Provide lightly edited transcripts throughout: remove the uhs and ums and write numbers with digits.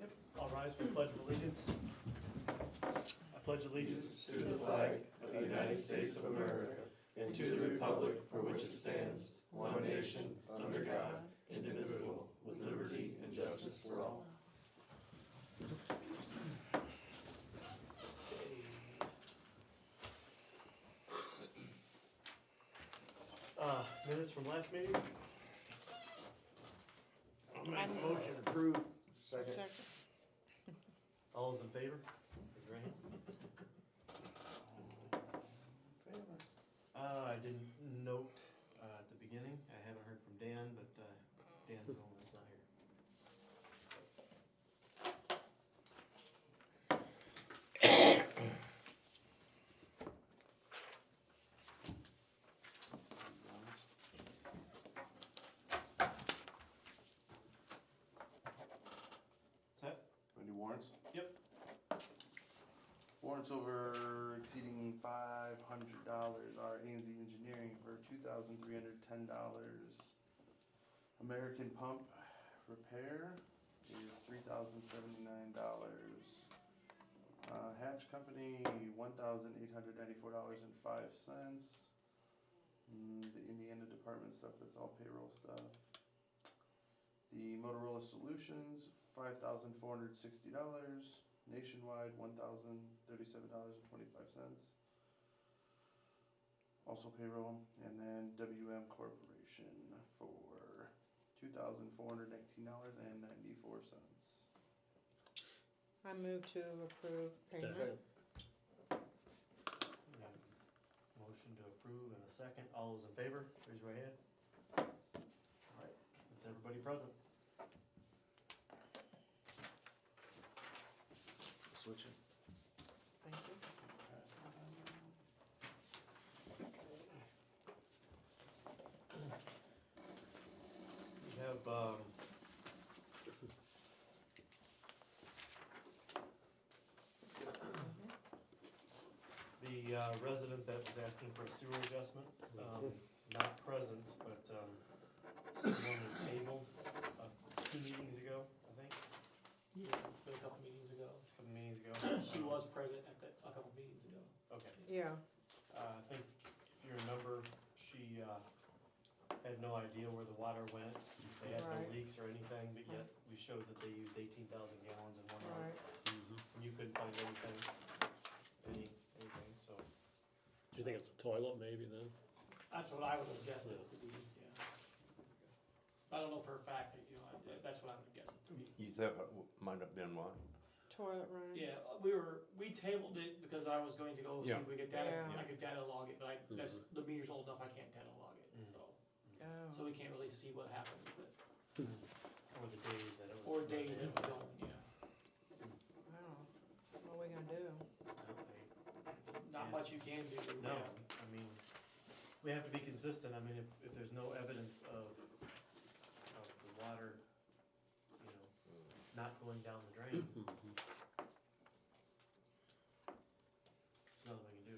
Yep, I'll rise for the Pledge of Allegiance. I pledge allegiance To the flag of the United States of America and to the republic for which it stands, one nation, under God, indivisible, with liberty and justice for all. Minutes from last meeting? I'll make a motion to approve. Second. All those in favor? Raise your hand. I didn't note at the beginning, I haven't heard from Dan, but Dan's the one that's not here. What's that? Any warrants? Yep. Warrants over exceeding $500 are A&Z Engineering for $2,310. American Pump Repair is $3,079. Hatch Company, $1,894.05. The Indiana Department stuff, that's all payroll stuff. The Motorola Solutions, $5,460. Nationwide, $1,037.25. Also payroll. And then WM Corporation for $2,419.94. I move to approve payment. Motion to approve in a second. All those in favor, raise your right hand. All right, that's everybody present. Switch it. Thank you. We have, the resident that was asking for a sewer adjustment, not present, but someone on the table 2 meetings ago, I think, Yeah, it's been a couple meetings ago. a couple meetings ago. She was present at a couple meetings ago. Okay. Yeah, I think if you remember, she had no idea where the water went. They had no Right. leaks or anything, but yet we showed that they used 18,000 gallons in 1 right. month. And you couldn't find anything, so. Do you think it's a toilet maybe then? That's what I would have guessed it to be, yeah. I don't know for a fact, that's what I would have guessed it to be. You thought it might have been what? Toilet run. Yeah, we tabled it because I was going to go see if we could data, Yeah. I could data log it, but the meter's old enough, I can't data log it, so Oh, we can't really see what happened with it. Or the days that it was. 4 days that it was going, yeah. wow. What are we gonna do? Not much you can do, No, yeah. I mean, we have to be consistent. I mean, if there's no evidence of the water, not going down the drain, there's nothing we can do.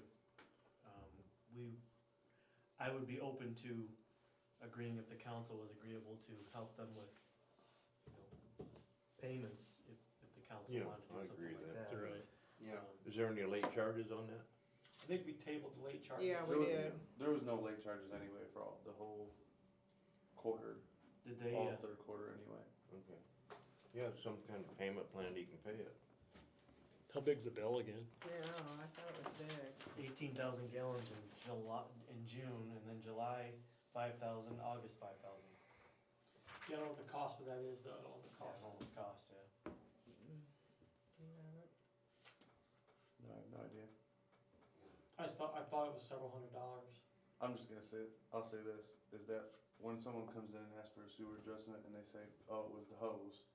I would be open to agreeing if the council was agreeable to help them with, payments, if the council Yeah, wanted to I do something agree like with that. that. Right. Yeah. Is there any late charges on that? I think we tabled the late charges. Yeah, There we was- did. There was no late charges anyway for the whole quarter, Did they, all third quarter anyway. Okay. Yeah, some kind of payment plan you can pay it. How big's the bill again? Yeah, I thought it was big. 18,000 gallons in June, and then July 5,000, August 5,000. You don't know what the cost of that is, though, I don't know what the Cost, cost. almost cost, yeah. Do you have it? No, I have no idea. I thought it was several $100s. I'm just gonna say, I'll say this, is that when someone comes in and asks for a sewer adjustment and they say, oh, it was the hose,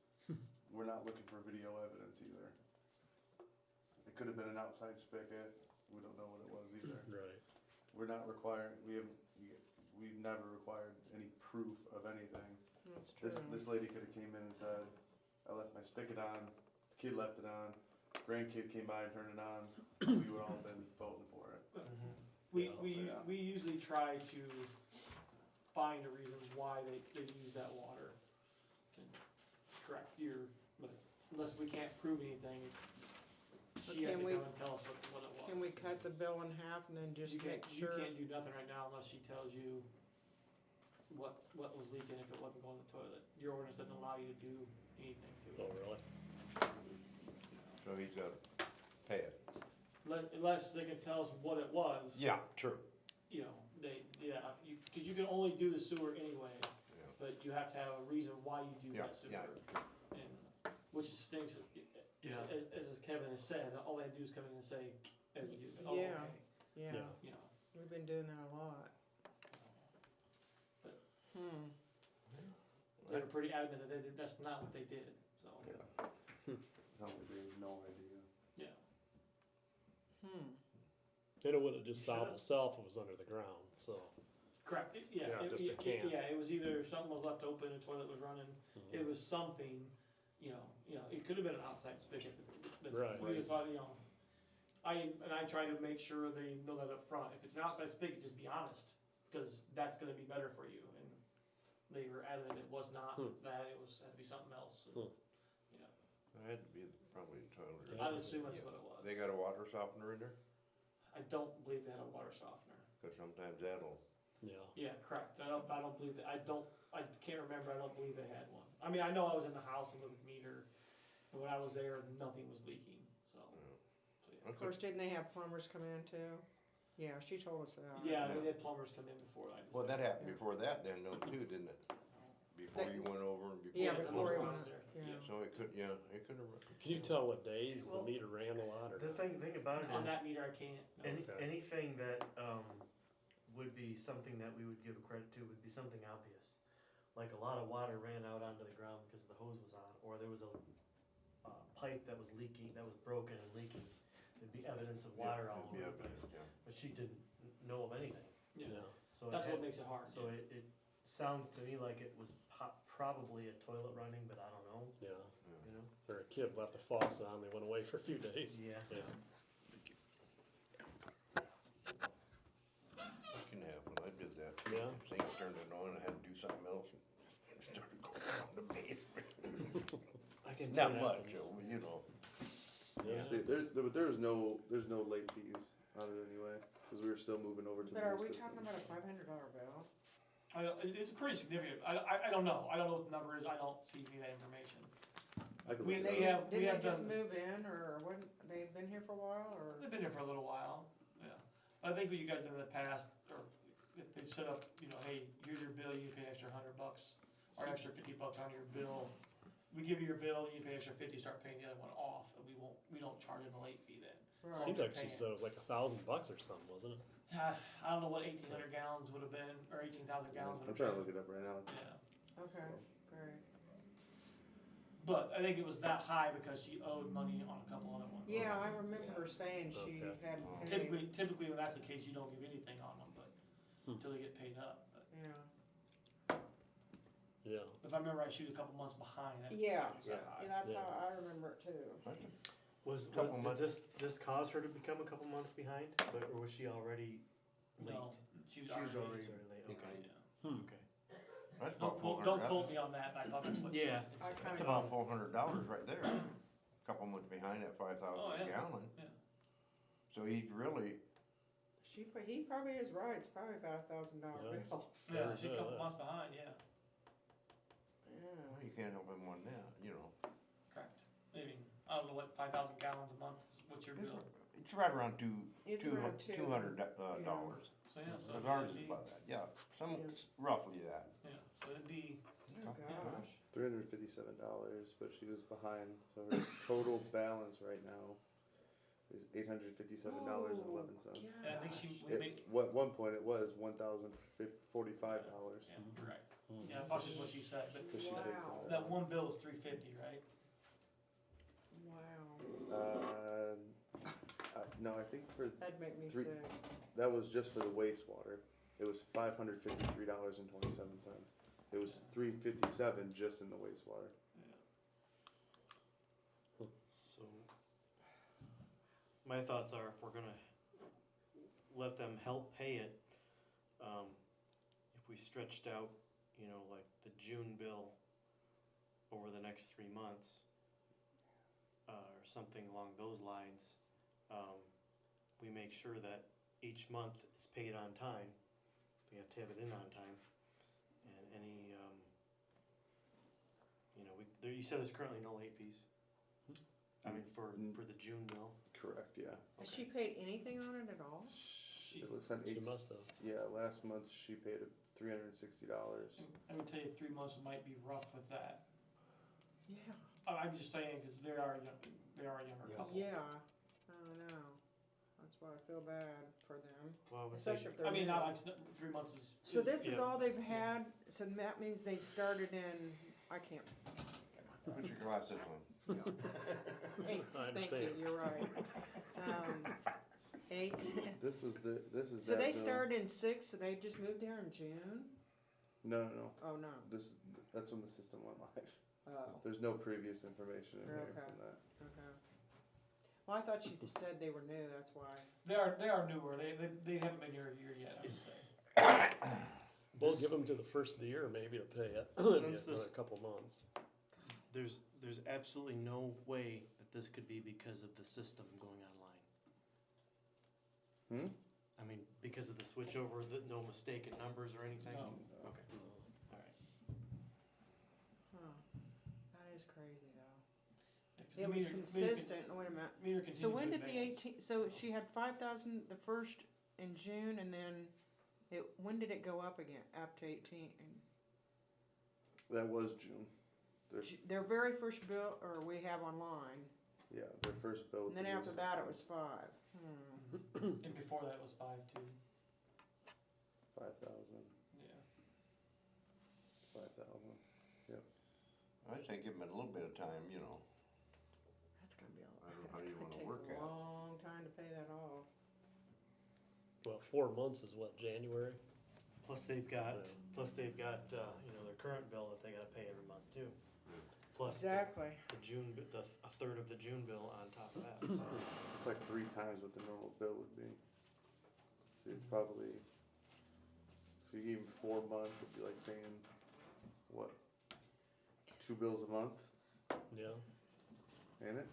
we're not looking for video evidence either. It could have been an outside spigot, we don't know what it was either. Right. We're not requiring, we've never required any proof of anything. That's true. This lady could have came in and said, I left my spigot on, the kid left it on, grandkid came by and turned it on, we would all have been voting for it. We Yeah. usually try to find a reason why they use that water. And correct, but unless we can't prove anything, she has to Can come we- and tell us what it was. Can we cut the bill in half and then just You make can't, sure? you can't do nothing right now unless she tells you what was leaking if it wasn't going to the toilet. Your ordinance doesn't allow you to do anything to Oh, it. really? So he's gotta pay it. Unless they can tell us what it was. Yeah, true. You know, cause you can only do the sewer anyway, Yeah. but you have to have a reason why you do Yeah, that sewer. yeah. And, which stinks, as Kevin has said, all they have to do is come in and say, oh, okay, Yeah. Yeah, Yeah. you know. we've been doing that a lot. But- Hmm, They were pretty adamant that that's not what they did, so, Yeah. Sounds like they have no idea. yeah. hmm. And it would've just solved Should. itself if it was under the ground, so. Correct, Yeah, just a can. yeah, it was either something was left open, the toilet was running, it was something, you know, it could have been an outside spigot, but Right. we just thought, you know, I try to make sure they know that up front. If it's an outside spigot, just be honest, because that's gonna be better for you, and they were adamant it was not that, it had to be something else, and, you know, It had to be probably the toilet. Yeah. I'd assume that's Yeah. what it was. They got a water softener in there? I don't believe they had a water softener. Cause sometimes that'll, Yeah, Yeah, correct, I don't believe that, I can't remember, I don't believe they had one. I mean, I know I was in the house and looked at the meter, and when I was there, nothing was leaking, so, Of course, didn't they have plumbers come in too? Yeah, she told us that. yeah, they had plumbers come in before I was well, that there. happened before that then though too, didn't it? Before you went over and before. Yeah, you before closed we it. I went, was there, yeah. So it could, it could have. can you tell what days the Well, meter ran a lot, or? The thing about it On is, that meter, I can't, no. any, Okay. anything that, would be something that we would give a credit to would be something obvious. Like a lot of water ran out onto the ground because the hose was on, or there was a pipe that was leaking, that was broken and leaking. There'd be evidence of water all over the place, but she didn't know of anything, Yeah, Yeah, so it that's what had, makes it hard. so it sounds to me like it was probably a toilet running, but I don't know, yeah, you know? or a kid left the faucet on, they went away for a few days. Yeah. Yeah, That can happen, I did that. Yeah. Sink turned it on, I had to do something else and started going down the basement. I can Not see that. much, you know. yeah. See, but there's no late fees on it anyway, cause we were still moving over to the But are new we system. talking about a $500 bill? It's pretty significant, I don't know what the number is, I don't see any of that information. I could we- look they it up. have- we Didn't they just done- move in, or what, they've been here for a while, or? They've been here for a little while, yeah. I think what you guys did in the past, or if they've set up, you know, hey, here's your bill, you pay an extra $100, or extra $50 on your bill. We give you your bill, you pay extra 50, start paying the other one off, and we don't charge them a late fee then. Right. Seems like she Paying. said it was like $1,000 or something, wasn't it? I don't know what 1,800 gallons would have been, or 18,000 gallons I'm would trying have to been. look it up right now. Yeah, Okay, great. but I think it was that high because she owed money on a couple other ones. Yeah, I remember her saying she Okay. had Oh. paid. Typically when that's the case, you don't give anything on them, but Hmm. until they get paid up. But Yeah, Yeah, if I remember right, she was a couple months behind. That's yeah, why it was that high. that's Yeah. how I remember it too. Did months. this cause her to become a couple months behind, or was she already late? No, she was She was already. She was already late, okay, Yeah. okay. That's Don't about quote, $400. don't quote me on that, but I thought that's what. Yeah. it I said. That's kinda- about $400 right there. Couple months behind at 5,000 Oh, a yeah. gallon. Yeah. So he's really, He probably is right, it's probably about $1,000 Yes. bill. Yeah, she's a couple Yeah. months behind, yeah, Yeah, well, you can't help him on that, you know. correct. I mean, I don't know what 5,000 gallons a month is, what's your bill? It's right around It's around two. $200. So, yeah, so Cause ours it'd is be, about that, yeah, some, Yeah. roughly that. yeah, so it'd be, oh gosh. $357, but she was behind, so her total balance right now is $857.11. and I think she, we At make, one point it was $1,045. yeah, you're right. Yeah, I thought that's what she said, but Cause she takes Wow. it. that one bill was 350, right? Wow, No, I think that'd make me Three- sick. that was just for the wastewater. It was $553.27. It was $357 just in the wastewater. Yeah. So, my thoughts are if we're gonna let them help pay it, if we stretched out, you know, like the June bill over the next 3 months, or something along those lines, we make sure that each month is paid on time. We have to have it in on time. And any, you know, you said there's currently no late fees? I mean, for the June bill? Correct, yeah. Has she paid anything on it at all? It looks on She eight, must have. yeah, last month she paid $360. I would tell you 3 months might be rough with that. Yeah. I'm just saying, cause they are a younger couple. Yeah, I don't know. That's why I feel bad for them, Well, I would say, especially if they're I mean, new. not like 3 months is. So this is yeah. all they've had, so that means they started in, I can't, Put your glasses on. hey, I thank you, understand. you're right. 8, This is so that they bill. started in 6, so they just moved there in June? No. Oh, no, That's when the system went live. oh, There's no previous information in here Okay. from that. okay. Well, I thought you said they were new, that's why. They are newer, they haven't been here a year yet, I would say. We'll give them to the first of the year maybe to pay it. Since Another this- couple months. there's absolutely no way that this could be because of the system going online. I mean, because of the switchover, no mistaken numbers or anything? No. Okay, alright. Huh, that is crazy though. Yeah, 'cause It the was meter- consistent, wait a minute. Meter So continued when to did the advance. 18, so she had 5,000 the first in June and then when did it go up again, up to 18? That was June. Their very first bill, or we have online, Yeah, their first bill. and then after that it was 5. And before that it was 5 too, 5,000. yeah. 5,000. I say give them a little bit of time, you know. That's gonna be I don't know how that's you gonna wanna take work a at. long time to pay that off. Well, 4 months is what, January? Plus they've got, Yeah. you know, their current bill that they gotta pay every month too. Plus Exactly. the June, a third of the June bill on top of that, so. It's like 3 times what the normal bill would be. So it's probably, if you gave them 4 months, it'd be like paying, what, 2 bills a month, Yeah. ain't it?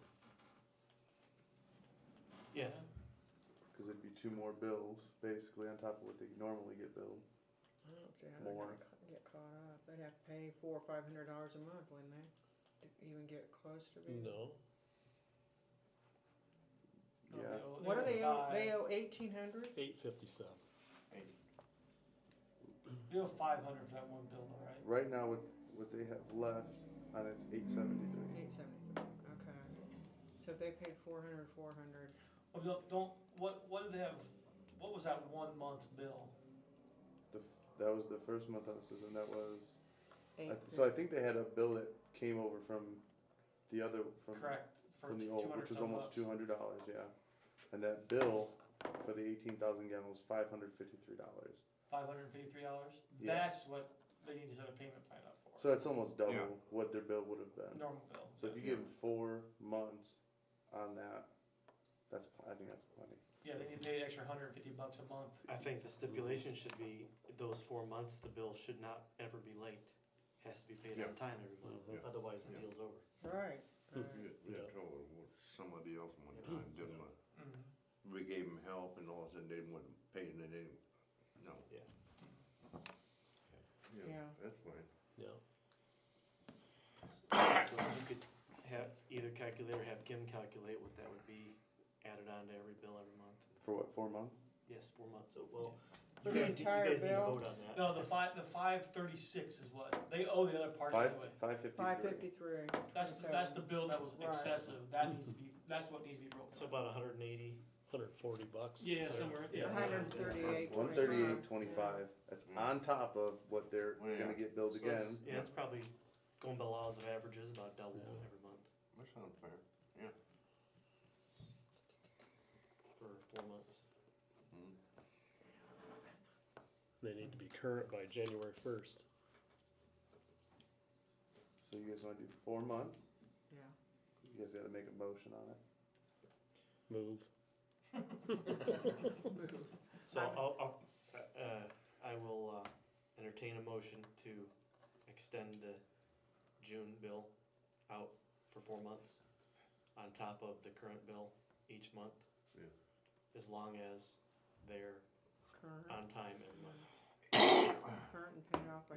Yeah, Cause it'd be 2 more bills, basically, on top of what they normally get billed. I don't see how they're More. gonna get caught up. They'd have to pay $400 or $500 a month, wouldn't they? To even get close to being. No. No, Yeah. What do they owe? 5. They owe 1,800? 857. They owe 500 for that one bill, though, right? Right now, what they have left on it's 873. 873. Okay. So if they paid 400, 400. Oh, what did they have, what was that 1 month bill? That was the first month on the system. That was. So 850. I think they had a bill that came over from the other Correct. For from the old, 200 which was some almost bucks. $200, yeah. And that bill for the 18,000 gallon was $553. $553. Yeah. That's what they need to set a payment plan up for. So that's almost double Yeah. what their bill would have been. Normal bill. So if you give them 4 months on that, I think that's plenty. Yeah, they need to pay an extra $150 a month. I think the stipulation should be, those 4 months, the bill should not ever be late. Has to be paid on Yeah. time every month, Mhm. Yeah. otherwise the Yeah. deal's over. Right. We right. had trouble with somebody else one time, didn't we? Mhm. We gave them help and all of a sudden they wouldn't pay it anyway. No. Yeah. Yeah. That's fine. Yeah. So if you could have, either calculate or have Kim calculate what that would be added on to every bill every month. For what, 4 months? Yes, 4 months, so, well, For you the guys, you entire guys need to bill? vote on that. No, the 536 is what, they owe the other part 5, anyway. 553. 553. That's the bill that was Right. excessive, that needs to be, that's what needs to be broken. So about 180, $140. Yeah, somewhere, Yeah. yeah. 138. 138.25. That's on top of what they're Well, yeah. gonna get billed so again. it's, yeah, it's probably, going by laws of averages, about double Yeah. every month That sounds fair. for 4 months. Mm. They need to be current by January 1st. So you guys wanna do 4 months? Yeah. You guys gotta make a motion on it. Move. So I will entertain a motion to extend the June bill out for 4 months. on top of the current bill each month. Yeah. As long as they're Current, on time and money. current and paid off by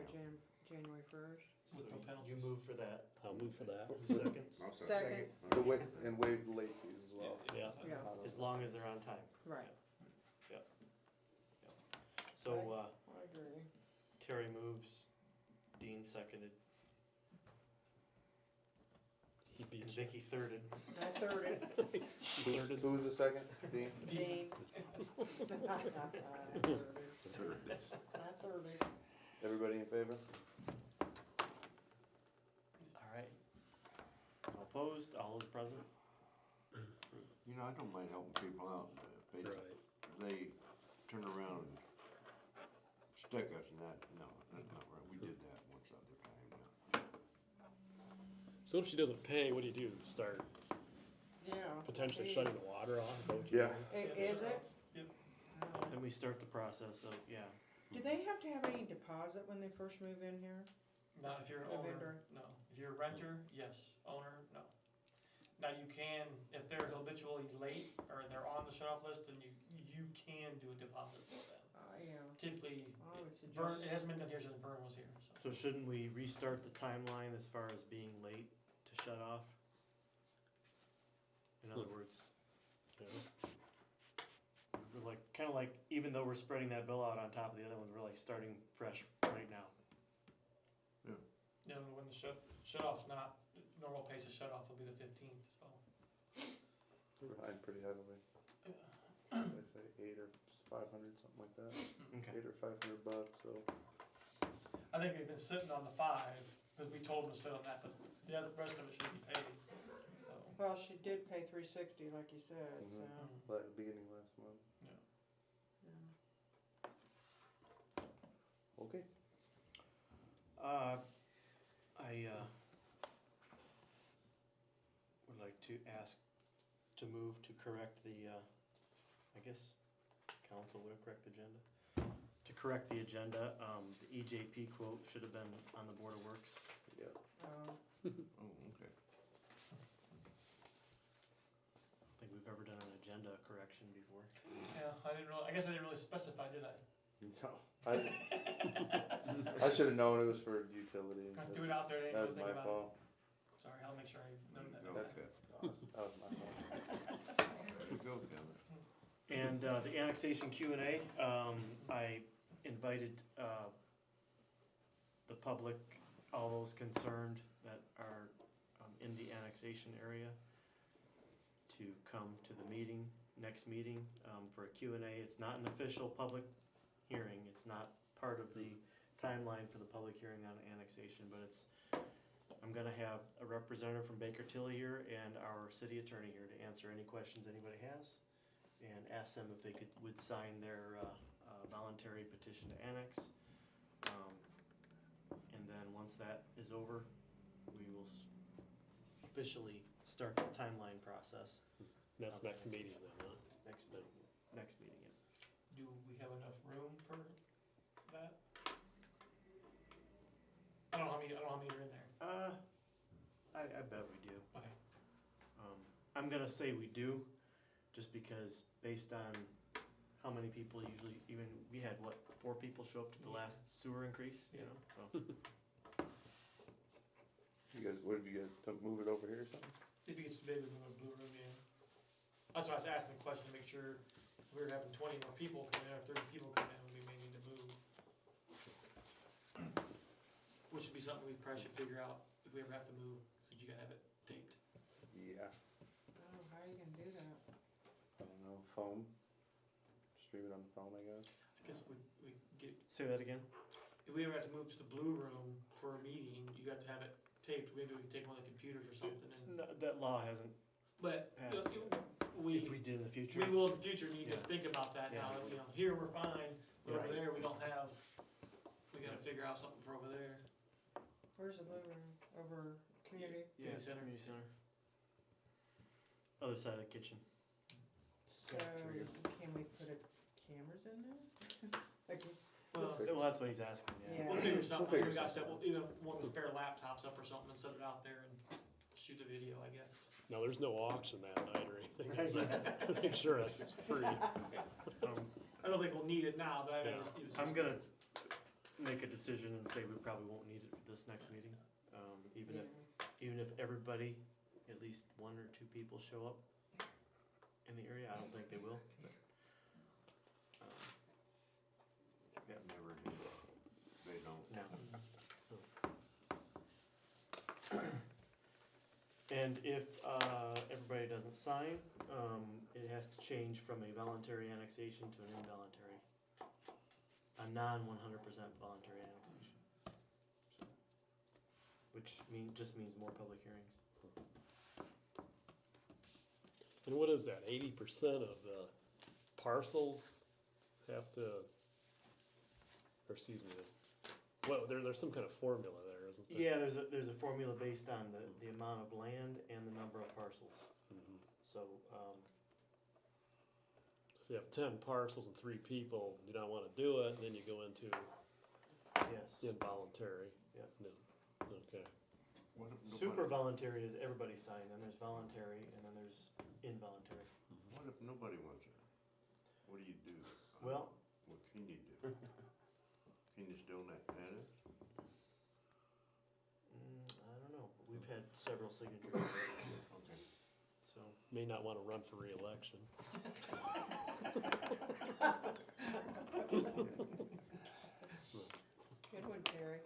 January 1st. So With no you penalties. move for that. I'll move for that. Seconds, I'll say- Second. The wa- and waive the late fees as well. Yeah. Yeah. as long as they're on time. Right. So, I agree. Terry moves, Dean seconded, He beat and you. Vicky thirded. I thirded. Thirded. Who was the second? Dean? Dean. I thirded. Everybody in favor? All right. All opposed, all those present? You know, I don't mind helping people out, if Right. they turn around and stick us and that, no, that's not right, we did that once other time, So if she doesn't pay, what do? Start Yeah. potentially Hey. shutting the water off? Is that what you're Yeah. doing? Is it? Yep. Oh. Then we start the process of, yeah, Do they have to have any deposit when they first move in here? Not if you're an The owner, vendor. no. If you're a renter, yes. Owner, no. Now you can, if they're habitually late or they're on the shut-off list, then you can do a deposit for them. Yeah. Typically, I would Vern, suggest. it hasn't been done here since Vern was here, so. so shouldn't we restart the timeline as far as being late to shut off? In other words, Yeah. we're like, kinda like, even though we're spreading that bill out on top of the other ones, we're like starting fresh right now. You know, when the shut-off's not, normal pace of shut-off will be the 15th, so. We're behind pretty heavily. They say 8 or 500, something like that. Okay. 8 or 500 bucks, so. I think they've been sitting on the 5, because we told them to sit on that, but the other, rest of it should be paid, so. Well, she did pay $360, like you said, so. Mhm. Like the beginning last month. Yeah. Okay. I would like to ask to move to correct the, I guess, council would have correct the agenda. To correct the agenda, the EJP quote should have been on the Board of Works. Yeah. oh, okay. I don't think we've ever done an agenda correction before. Yeah, I guess I didn't really specify, did I? No, I should have known it was for utility. I threw it out there, I didn't That really was think my about it. fault. Sorry, I'll make sure I note that. No, next okay. time. That was my fault. There you go, Kevin. And the annexation Q&A, I invited the public, all those concerned that are in the annexation area to come to the meeting, next meeting, for a Q&A. It's not an official public hearing, it's not part of the timeline for the public hearing on annexation, but it's, I'm gonna have a representative from Baker Tilly here and our city attorney here to answer any questions anybody has, and ask them if they would sign their voluntary petition to annex. And then once that is over, we will officially start the timeline process. That's Okay. next meeting then, huh? Next meeting, yeah. Do we have enough room for that? I don't know how many are in there. I bet we do. Okay. I'm gonna say we do, just because based on how many people usually, even, we had what, 4 people show up to the last sewer increase, you know, so. You guys, what have you guys, to move it over here or something? If it gets too big, we move a blue room, yeah. That's why I was asking the question, to make sure if we were having 20 more people come in, or 30 people come in, we may need to move. Which would be something we probably should figure out if we ever have to move, so you gotta have it taped. Yeah. Oh, how are you gonna do that? I don't know, phone. Stream it on the phone, I guess. I guess we get, Say that again? if we ever have to move to the blue room for a meeting, you got to have it taped, maybe we can take one of the computers or something and, That law hasn't, but, passed. you know, if we we did in the future. will in the future need to Yeah. think about that now, Yeah. you know, here we're fine, but over Right. there, we don't have, we gotta figure out something for over there. Where's the blue room? Over community? Yeah, Community center. community center. Other side of the kitchen. So, can we put cameras in there? Like, Well, Well, that's what he's asking, yeah. Yeah. we'll figure something, figure we got something we'll either one of the spare laptops up or something and set it out there and shoot the video, I guess. No, there's no auction that night or anything. Yeah. Make sure it's free. I don't think we'll need it now, but I mean, it was I'm just- gonna make a decision and say we probably won't need it this next meeting. Even if everybody, at least one or two people show up in the area, I don't think they will. But, That never did. They don't. no. And if, everybody doesn't sign, it has to change from a voluntary annexation to an involuntary, a non-100% voluntary annexation. So, which just means more public hearings. And what is that, 80% of the parcels have to, or excuse me, well, there's some kind of formula there, isn't there? Yeah, there's a formula based on the amount of land and the number of parcels. Mhm. So, If you have 10 parcels and 3 people do not wanna do it, then you go into yes. involuntary. Yep. No, okay. What if Super nobody, voluntary is everybody sign, then there's voluntary, and then there's involuntary. what if nobody wants it? What do you do? Well, What can you do? Can you still annex? I don't know, we've had several signatures already, Okay. so. May not wanna run for reelection. Good one, Terry.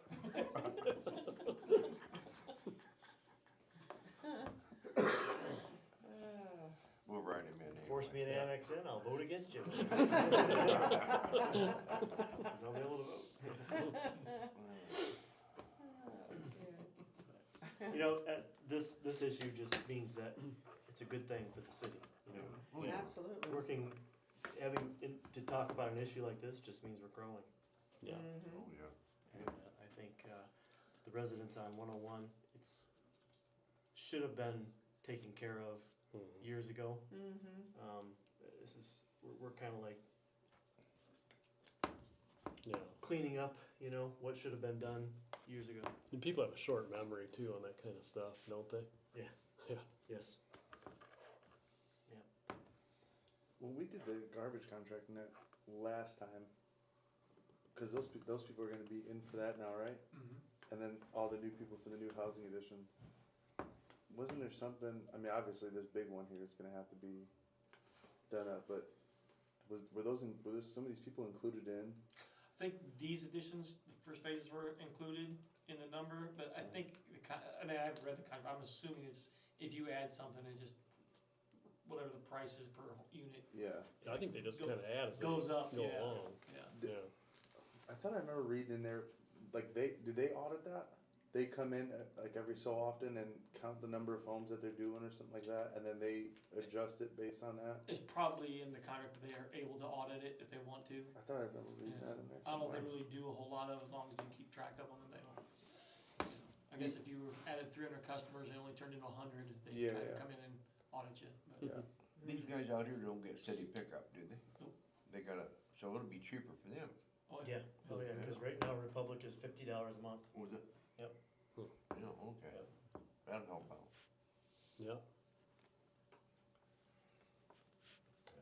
We'll write him in anyway. Force me to annex in, I'll vote against you. Cause I'll be able to vote. You know, this issue just means that it's a good thing for the city, you know. Oh, yeah. Absolutely. To talk about an issue like this just means we're growing. Yeah. Mhm. Oh, yeah. And I think, the residents on 101, should have been taken care of Mhm. years ago. Mhm. We're kinda like Yeah. cleaning up, you know, what should have been done years ago. And people have a short memory too on that kind of stuff, don't they? Yes. When we did the garbage contract net last time, cause those people are gonna be in for that now, right? Mhm. And then all the new people for the new housing edition. Wasn't there something, I mean, obviously this big one here is gonna have to be done up, but were some of these people included in? I think these additions, the first phases were included in the number, but I think I mean, I haven't read the contract, I'm assuming it's, if you add something, it just, whatever the price is per unit Yeah. I think they just Go- kinda add as they goes up, go yeah, along. yeah. Yeah. I thought I remember reading in there, like did they audit that? They come in like every so often and count the number of homes that they're doing or something like that, and then they adjust it based on that? It's probably in the contract that they are able to audit it if they want to. I thought I remember reading Yeah. that in there I don't know if somewhere. they really do a whole lot of, as long as you keep track of them and they don't. I guess if you added 300 customers and only turned into 100, they Yeah, kind of yeah. come in and audit you. But Yeah. These guys out here don't get city pickup, do they? Nope. They gotta, so it'll be cheaper for them, oh, Yeah, oh yeah, cause right now Republic is $50 a month. was it? Yep. Yeah, okay. That'll help out. Yeah.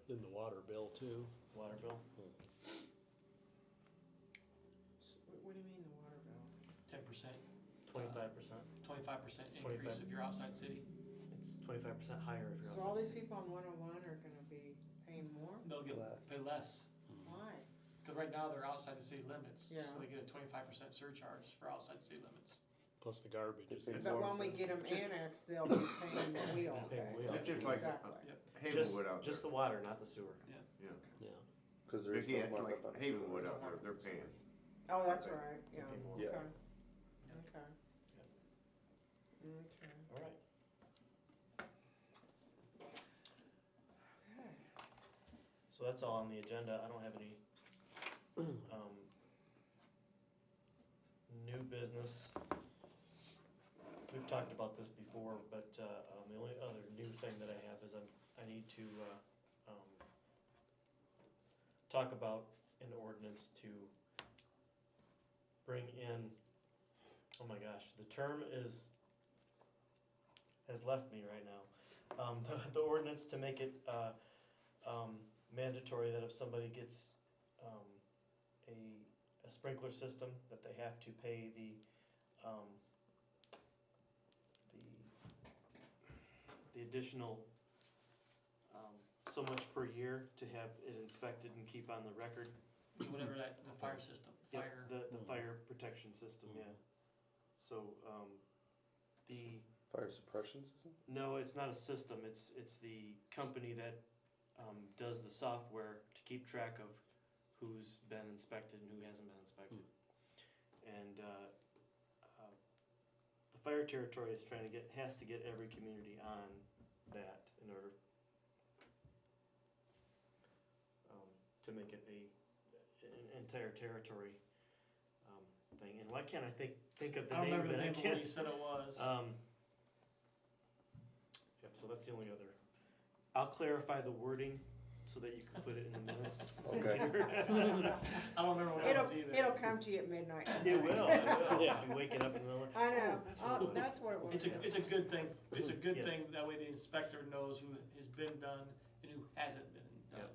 In the water bill too. Water bill. What do you mean the water bill? 10%, 25%. 25% It's increase 25. if you're outside city. It's 25% higher if you're outside. So all the these city. people on 101 are gonna be paying more? They'll get Less. pay less. Why? Because right now they're outside the city limits. Yeah. So they get a 25% surcharge for outside the city limits. Plus the garbage is. They pay But more when we for- get them annexed, they'll be paying what we all Pay pay. what we all It's just like Exactly. Havenwood out Just there. the water, not the sewer. Yeah. Yeah. Cause there is no Yeah, it's like markup on it. Havenwood out there, they're paying. Oh, that's right, yeah. Pay more. Yeah. Okay. Okay. Yep. Okay. Alright. Okay. So that's all on the agenda. I don't have any, new business. We've talked about this before, but, the only other new thing that I have is I need to, talk about an ordinance to bring in, oh my gosh, the term has left me right now. the ordinance to make it, mandatory that if somebody gets, a sprinkler system, that they have to pay the additional, so much per year to have it inspected and keep on the record. Whatever that, the fire system, Yep, fire. the fire protection system, yeah. So, the, Fire suppression system? no, it's not a system, it's the company that, does the software to keep track of who's been inspected and who hasn't been inspected. And, the fire territory is trying to has to get every community on that in order, to make it an entire territory, thing. And why can't I think of the I don't name of remember it? the I name of can't. what you said it was. Yep, so that's the only other. I'll clarify the wording so that you can put it in the minutes. Okay. I don't remember what it It'll, was either. it'll come to you at midnight. It will, tonight. it will. Yeah. I'll be waking up in the middle of. I know, That's what it was. that's what it was. It's a good thing, it's a good Yes. thing, that way the inspector knows who has been done and who hasn't been done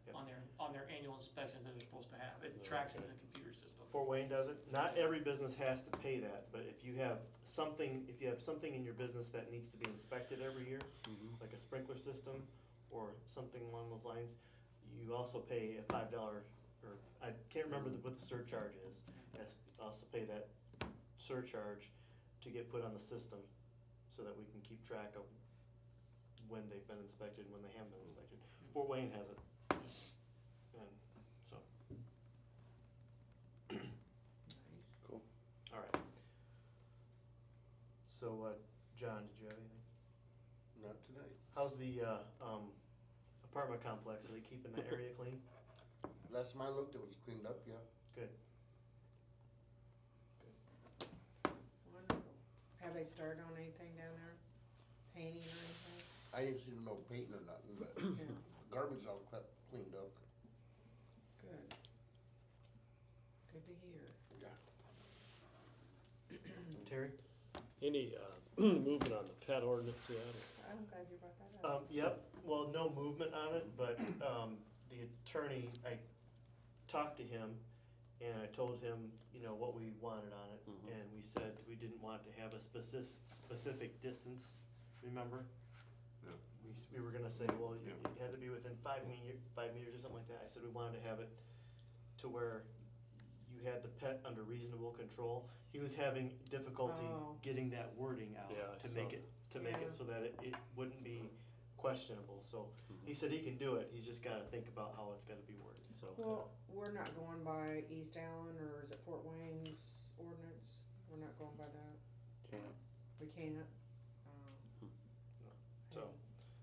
Yep. on their annual inspections that they're supposed to have. It tracks it in the computer system. Fort Wayne does it. Not every business has to pay that, but if you have something in your business that needs to be inspected every year, like a sprinkler system or something along those lines, you also pay a $5, or I can't remember what the surcharge is. Also pay that surcharge to get put on the system so that we can keep track of when they've been inspected and when they haven't been inspected. Fort Wayne has it. And so, Cool. all right. So, John, did you have anything? Not tonight. How's the, apartment complex? Are they keeping that area clean? Last time I looked, it was cleaned up, yeah. Good. Wonderful. Have they started on anything down there? Painting or anything? I didn't see no painting or nothing, but Yeah, garbage all cleaned up. good. Good to hear. Yeah. Terry? Any, movement on the pet ordinance yet? I'm glad you brought that up. Yep, well, no movement on it, but, the attorney, I talked to him and I told him, what we wanted on it. Mhm. And we said we didn't want to have a specific distance, remember? Yeah. We were gonna say, well, Yeah. it had to be within 5 meters or something like that. I said we wanted to have it to where you had the pet under reasonable control. He was having difficulty Oh. getting that wording out Yeah, I to saw make that. it, so that it wouldn't be questionable. So he said he can do it, he's just gotta think about how it's gotta be worded, so. Well, we're not going by East Allen, or is it Fort Wayne's ordinance? We're not going by that? Can't. We can't? So,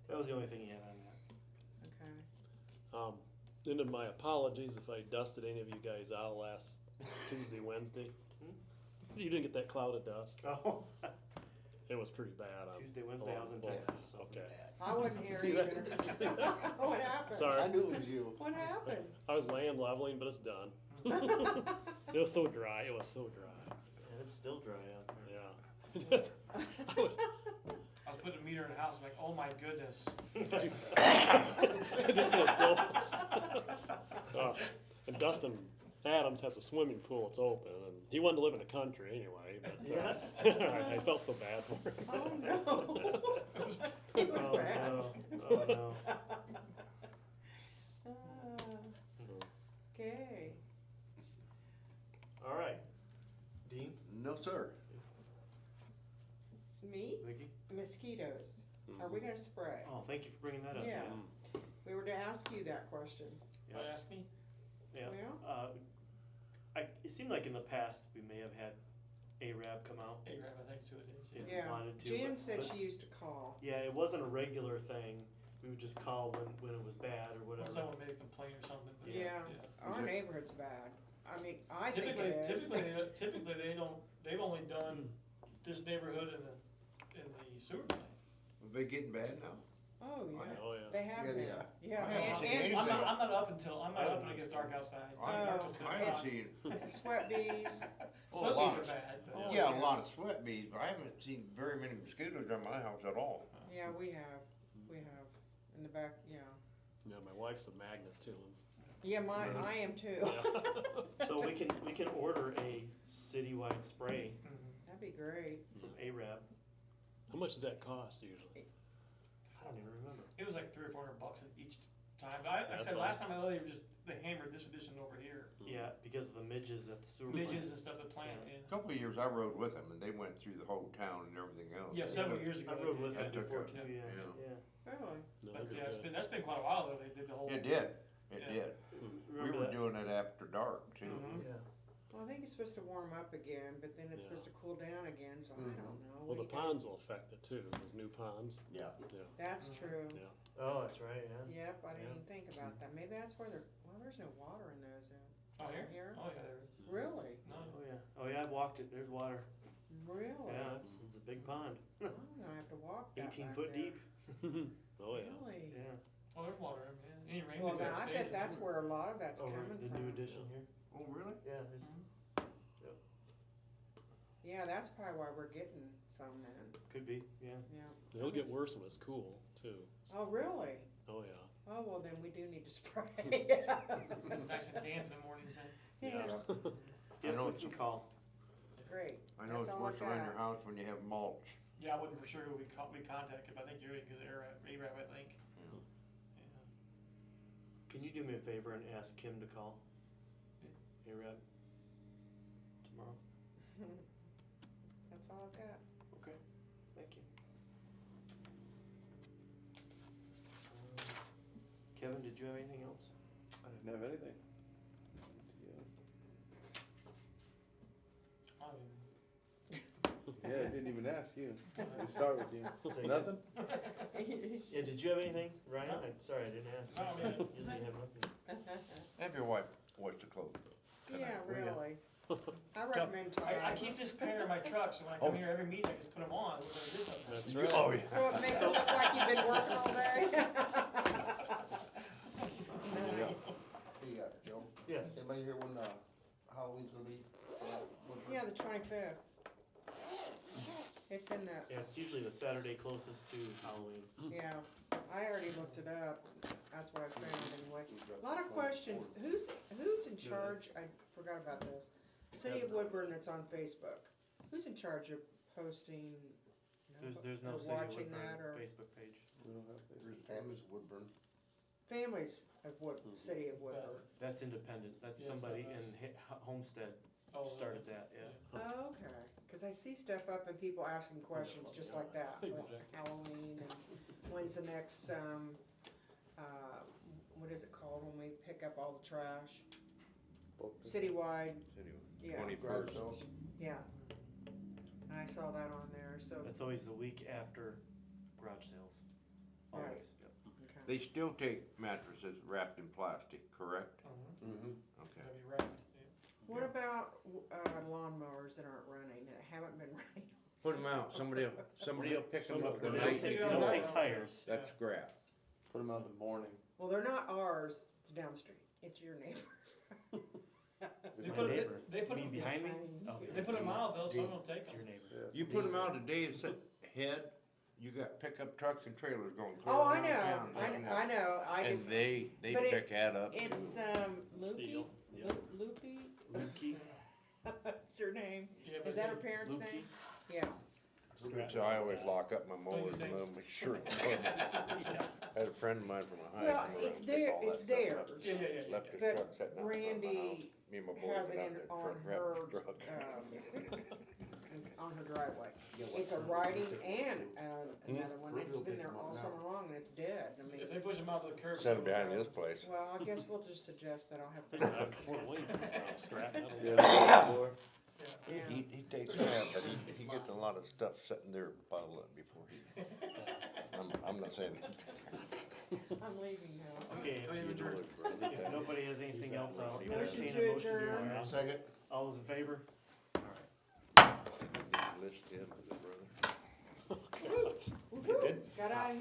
that was the only thing he had on that. Okay. And then my apologies if I dusted any of you guys out last Tuesday, Wednesday. You didn't get that cloud of dust. Oh, It was pretty bad. Tuesday, Wednesday, I was in Oh, Texas, so. Okay. I wasn't Did you here see that? either. Did you see that? What happened? Sorry. I knew it was you. What happened? I was land leveling, but it's done. It was so dry. It was so dry. And it's still dry out there. Yeah. I would- I was putting a meter in the house, I'm like, oh my goodness. It just goes so. And Dustin Adams has a swimming pool. It's open, and he wanted to live in the country anyway. But I felt so bad for him. Oh, no. It was Oh, bad. no. Oh, no. Okay. All right. Dean, No, sir. Me? Vicky? Mosquitoes. Are we gonna spray? Oh, thank you for bringing that up. Yeah. We were to ask you that question. Yeah. What, ask me? Yeah. Well, It seemed like in the past, we may have had ARAB come out A-Rab, I think so it is. if yeah. we wanted to. Jan but- said but- she used to call. Yeah, it wasn't a regular thing. We would just call when it was bad or When whatever. someone made a complaint or something. but Yeah. Our neighborhood's bad. I mean, I think Typically, it is. typically they don't, they've only done this neighborhood in the sewer plant. Are they getting bad now? Oh, yeah. Oh, yeah. They have Yeah, been. yeah. Yeah, I haven't seen and anything. I'm not up until I it gets dark outside. I- Dark till 2 I o'clock. have seen, sweat bees. Oh, Sweat a lot. bees are bad, but. yeah, a lot of sweat bees, but I haven't seen very many mosquitoes on my house at all. Yeah, we have. We have, in the back, yeah. Yeah, my wife's a magnet to them. Yeah, Really? I am too. So we can order a citywide spray That'd be great. from ARAB. How much does that cost usually? I don't even remember. It was like $300 or $400 each time. I That's said all. last time I thought they were just, they hammered this edition over here. Yeah, because of the midges at the sewer plant. Midges and stuff that plant, Yeah. yeah. A couple of years I rode with them and they went through the whole town and everything else. Yeah, several years ago. I rode with they them did. took before a- too, yeah, yeah. yeah. Really? No, But they're yeah, good. that's been quite a while though, they did the whole. It did, it Yeah. did. We Remember were that? doing it after dark too. Mhm. Yeah. Well, I think it's supposed to warm up again, but then it's Yeah. supposed to cool down again, so I don't know. Well, What the do you guys- ponds will affect it too, those new ponds. Yeah. Yeah, That's Mhm. true. yeah. Oh, that's right, yeah. Yep, I didn't Yeah. even think about that. Maybe that's where there's no water in those. Oh, here? Here? Oh, yeah, there is. Really? No, Oh, yeah. Oh, yeah, I've walked it. There's water. Really? Yeah, it's a big pond. I'm gonna have to walk that 18 back foot there. deep. Oh, yeah. Really? Yeah. oh, there's water in there. Any rain Well, we've then had I stayed bet in that's there. where a lot of that's Oh, coming right, the from. new addition here. Oh, really? Yeah, it's, Yeah, that's probably why we're getting some then. could be, yeah. Yeah. It'll get worse when it's cool too. Oh, really? Oh, yeah. Oh, well, then we do need to spray. It's nice and damp in the mornings then. Yeah. I know Give me a call. Great. I know That's it's all I worse around got. your house when you have mulch. Yeah, I wasn't for sure who we contacted, but I think you're, because ARAB, I think. Yeah. Yeah. Can you do me a favor and ask Kim to call? ARAB? Tomorrow? That's all I've got. Okay, thank you. Kevin, did you have anything else? I didn't have anything. I mean, Yeah, I didn't even ask you. We start with you. Say Nothing? Yeah, did you have anything, Ryan? No. Sorry, I didn't ask. No, I mean- Usually you have nothing. Have your wife watch the clothes. Yeah, There you go. really. I recommend I Tide. keep this pair in my truck, so when I come here every meeting, I just put them on, we're gonna do something. That's right. Oh, yeah. So it makes it look like you've been working all day. Nice. Hey, Joe, Yes. anybody here when, Halloween's gonna be? Yeah, the 25th. It's in the, Yeah, it's usually the Saturday closest to Halloween. yeah, I already looked it up. That's what I found anyway. A lot of questions. Who's in charge? I forgot about this. City of Woodburn that's on Facebook. Who's in charge of posting? There's no or City of watching that Woodburn or Facebook page. We don't have There's Facebook. families, Woodburn. families of City of Woodburn. That's independent. That's Yeah, somebody so in Homestead Oh, started that, yeah. Oh, okay. Because I see stuff up and people asking questions just like that. Big Like project. Halloween and when's the next, what is it called when we pick up all the trash? Citywide, yeah, 21st. yeah. I saw that on there, so, That's always the week after garage sales. Right. Always, yep. okay. They still take mattresses wrapped in plastic, correct? Mm-hmm. Okay. Gotta be wrapped, yeah. What about, lawnmowers that aren't running, that haven't been running? Put them out, somebody will pick them up They the don't night. take, they they come don't out. take tires. That's scrap. Put them out in the morning. Well, they're not ours, it's down the street, it's your neighbor. They My put it, neighbor. they put You them, mean behind me? Oh, they put them out though, so I don't take It's them. your neighbor. Yeah. You put them out a day's ahead, you got pickup trucks and trailers going clear Oh, I around know, town. taking I that. know, I And just, they but pick that up too. it's, Lukey? Steel. Yeah. Loopy? Lukey. What's her name? Yeah, but Is that her they- parents' Lukey. name? Yeah. So I always lock up my mower use and names. make sure it's done. I had a friend of mine from Ohio Well, come around it's and there- pick all it's that stuff theirs. up. Yeah, yeah, yeah. Left his But truck sitting out in front of my Brandy house. Me and my boy has went it out in there, on truck wrapped her, his truck. on her driveway. It's a writing and, another one, it's been there all summer long and it's dead, I mean. If they push them out to the curb. Set so it behind they'll- his place. Well, I guess we'll just suggest that I'll have. Fort Wayne, scrap metal. Yeah, that's the door. Yeah. Yeah. He takes care, but he gets a lot of stuff sitting there bottled up before he. I'm not saying. I'm leaving now. Okay, I mean, You know it, brother. if nobody has anything else, I'll Motion entertain to a motion to adjourn. adjourn. Second. All those in favor? List in with his brother. Woo-hoo. Got out of here.